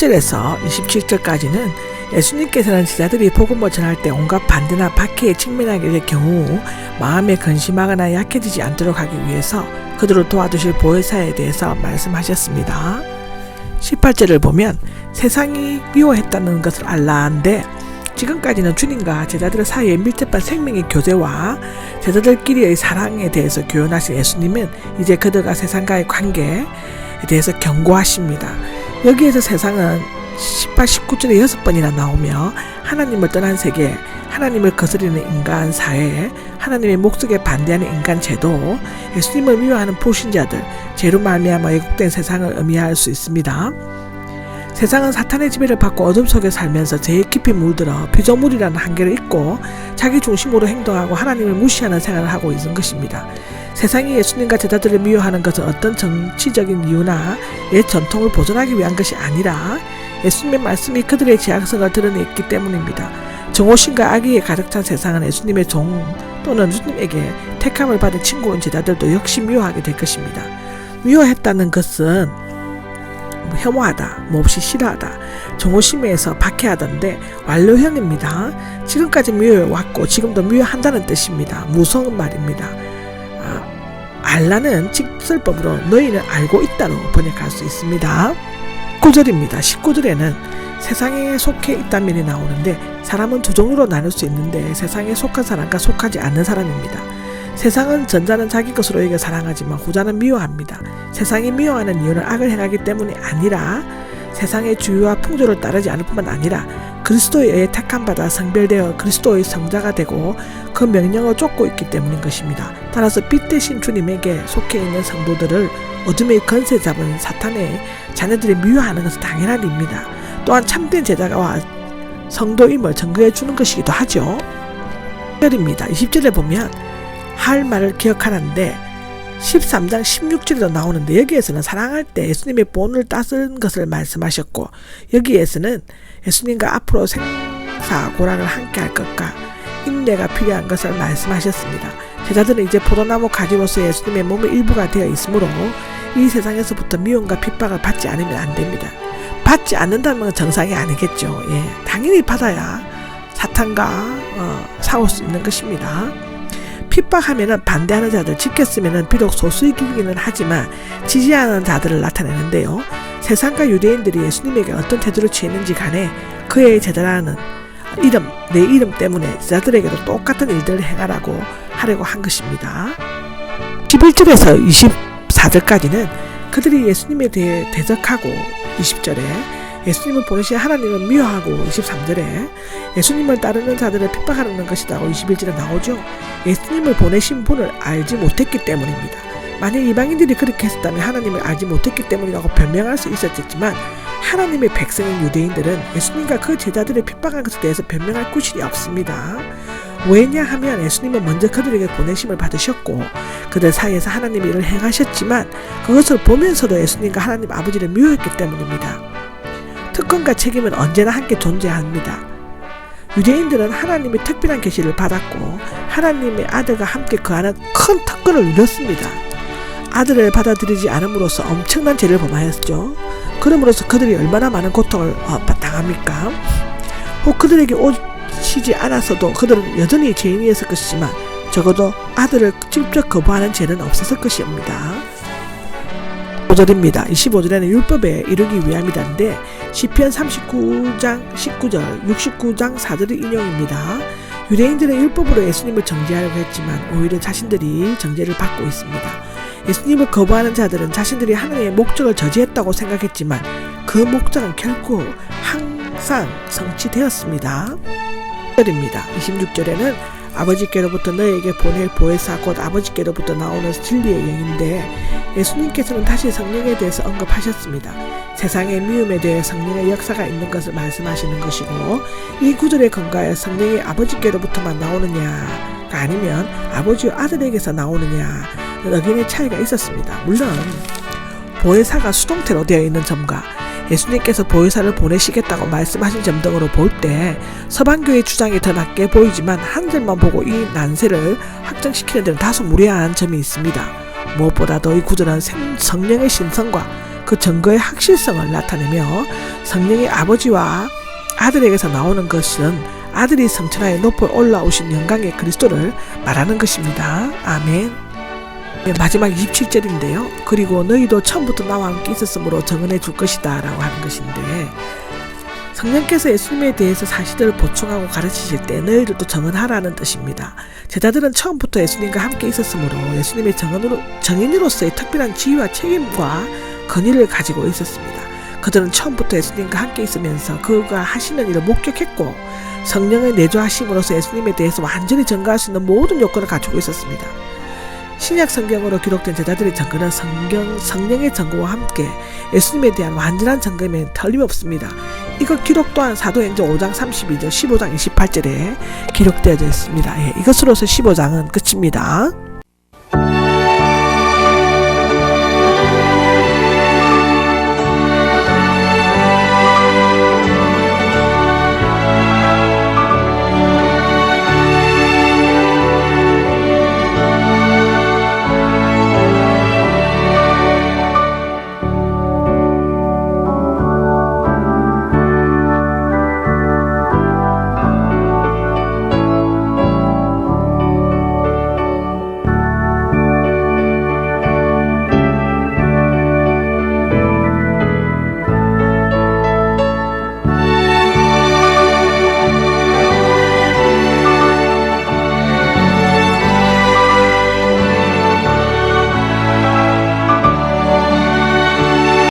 21절에서 27절까지는 예수님께서는 제자들이 복음을 전할 때 온갖 반대나 박해에 직면하게 될 경우 마음에 근심하거나 약해지지 않도록 하기 위해서 그들을 도와주실 보혜사에 대해서 말씀하셨습니다. 18절을 보면 세상이 미워했다는 것을 알라한데 지금까지는 주님과 제자들 사이의 밀접한 생명의 교제와 제자들끼리의 사랑에 대해서 교훈하신 예수님은 이제 그들과 세상과의 관계에 대해서 경고하십니다. 여기에서 세상은 18, 19절에 6번이나 나오며 하나님을 떠난 세계, 하나님을 거스리는 인간 사회, 하나님의 목적에 반대하는 인간 제도, 예수님을 미워하는 불신자들, 죄로 말미암아 왜곡된 세상을 의미할 수 있습니다. 세상은 사탄의 지배를 받고 어둠 속에 살면서 죄에 깊이 물들어 피조물이라는 한계를 잊고 자기 중심으로 행동하고 하나님을 무시하는 생활을 하고 있는 것입니다. 세상이 예수님과 제자들을 미워하는 것은 어떤 정치적인 이유나 옛 전통을 보존하기 위한 것이 아니라 예수님의 말씀이 그들의 죄악성을 드러냈기 때문입니다. 정오심과 악의에 가득 찬 세상은 예수님의 종 또는 주님에게 택함을 받은 친구인 제자들도 역시 미워하게 될 것입니다. 미워했다는 것은 혐오하다, 몹시 싫어하다, 정오심에서 박해하던데 완료형입니다. 지금까지 미워해왔고 지금도 미워한다는 뜻입니다. 무서운 말입니다. 알라는 직설법으로 너희는 알고 있다로 번역할 수 있습니다. 19절입니다. 19절에는 세상에 속해 있다는 면이 나오는데 사람은 두 종류로 나눌 수 있는데 세상에 속한 사람과 속하지 않는 사람입니다. 세상은 전자는 자기 것으로 여겨 사랑하지만 후자는 미워합니다. 세상이 미워하는 이유는 악을 행하기 때문이 아니라 세상의 주유와 풍조를 따르지 않을 뿐만 아니라 그리스도에 의해 택함받아 성별되어 그리스도의 성자가 되고 그 명령을 쫓고 있기 때문인 것입니다. 따라서 빛 대신 주님에게 속해 있는 성도들을 어둠의 건세 잡은 사탄의 자녀들이 미워하는 것은 당연한 일입니다. 또한 참된 제자와 성도임을 증거해 주는 것이기도 하죠. 20절에 보면 할 말을 기억하는데 13장 16절에도 나오는데 여기에서는 사랑할 때 예수님의 본을 따스는 것을 말씀하셨고 여기에서는 예수님과 앞으로 생사고락을 함께 할 것과 인내가 필요한 것을 말씀하셨습니다. 제자들은 이제 포도나무 가지로서 예수님의 몸의 일부가 되어 있으므로 이 세상에서부터 미움과 핍박을 받지 않으면 안 됩니다. 받지 않는다는 건 정상이 아니겠죠. 당연히 받아야 사탄과 싸울 수 있는 것입니다. 핍박하면은 반대하는 자들 지켰으면은 비록 소수이기는 하지만 지지하는 자들을 나타내는데요. 세상과 유대인들이 예수님에게 어떤 태도를 취했는지 간에 그의 제자라는 이름, 내 이름 때문에 제자들에게도 똑같은 일들을 하려고 한 것입니다. 11절에서 24절까지는 그들이 예수님에 대해 대적하고 20절에 예수님을 보내신 하나님을 미워하고 23절에 예수님을 따르는 자들을 핍박하는 것이라고 21절에 나오죠. 예수님을 보내신 분을 알지 못했기 때문입니다. 만약 이방인들이 그렇게 했었다면 하나님을 알지 못했기 때문이라고 변명할 수 있었겠지만 하나님의 백성인 유대인들은 예수님과 그 제자들을 핍박한 것에 대해서 변명할 구실이 없습니다. 왜냐하면 예수님은 먼저 그들에게 보내심을 받으셨고 그들 사이에서 하나님의 일을 행하셨지만 그것을 보면서도 예수님과 하나님 아버지를 미워했기 때문입니다. 특권과 책임은 언제나 함께 존재합니다. 유대인들은 하나님의 특별한 계시를 받았고 하나님의 아들과 함께 거하는 큰 특권을 누렸습니다. 아들을 받아들이지 않음으로써 엄청난 죄를 범하였죠. 그러므로서 그들이 얼마나 많은 고통을 당합니까? 혹 그들에게 오시지 않았어도 그들은 여전히 죄인이었을 것이지만 적어도 아들을 직접 거부하는 죄는 없었을 것입니다. 25절입니다. 25절에는 율법에 이르기 위함이란데 시편 39장 19절, 69장 4절의 인용입니다. 유대인들은 율법으로 예수님을 정죄하려고 했지만 오히려 자신들이 정죄를 받고 있습니다. 예수님을 거부하는 자들은 자신들이 하나님의 목적을 저지했다고 생각했지만 그 목적은 결코 항상 성취되었습니다. 26절에는 아버지께로부터 너에게 보낼 보혜사 곧 아버지께로부터 나오는 진리의 영인데 예수님께서는 다시 성령에 대해서 언급하셨습니다. 세상의 미움에 대해 성령의 역사가 있는 것을 말씀하시는 것이고 이 구절에 근거하여 성령이 아버지께로부터만 나오느냐가 아니면 아버지와 아들에게서 나오느냐 의견의 차이가 있었습니다. 물론 보혜사가 수동태로 되어 있는 점과 예수님께서 보혜사를 보내시겠다고 말씀하신 점 등으로 볼 때 서방교의 주장이 더 낮게 보이지만 한 절만 보고 이 난세를 확정시키는 데는 다소 무례한 점이 있습니다. 무엇보다도 이 구절은 성령의 신성과 그 증거의 확실성을 나타내며 성령의 아버지와 아들에게서 나오는 것은 아들이 성천하에 높아 올라오신 영광의 그리스도를 말하는 것입니다. 아멘. 네, 마지막 27절인데요. 그리고 너희도 처음부터 나와 함께 있었으므로 증언해 줄 것이다 라고 하는 것인데, 성령께서 예수님에 대해서 사실들을 보충하고 가르치실 때 너희들도 증언하라는 뜻입니다. 제자들은 처음부터 예수님과 함께 있었으므로 예수님의 증인으로서의 특별한 지위와 책임과 권위를 가지고 있었습니다. 그들은 처음부터 예수님과 함께 있으면서 그가 하시는 일을 목격했고 성령의 내주하심으로써 예수님에 대해서 완전히 증거할 수 있는 모든 요건을 갖추고 있었습니다. 신약 성경으로 기록된 제자들의 증거는 성령의 증거와 함께 예수님에 대한 완전한 증거임에 틀림없습니다. 이거 기록 또한 사도행전 5장 32절, 15장 28절에 기록되어져 있습니다. 예, 이것으로서 15장은 끝입니다.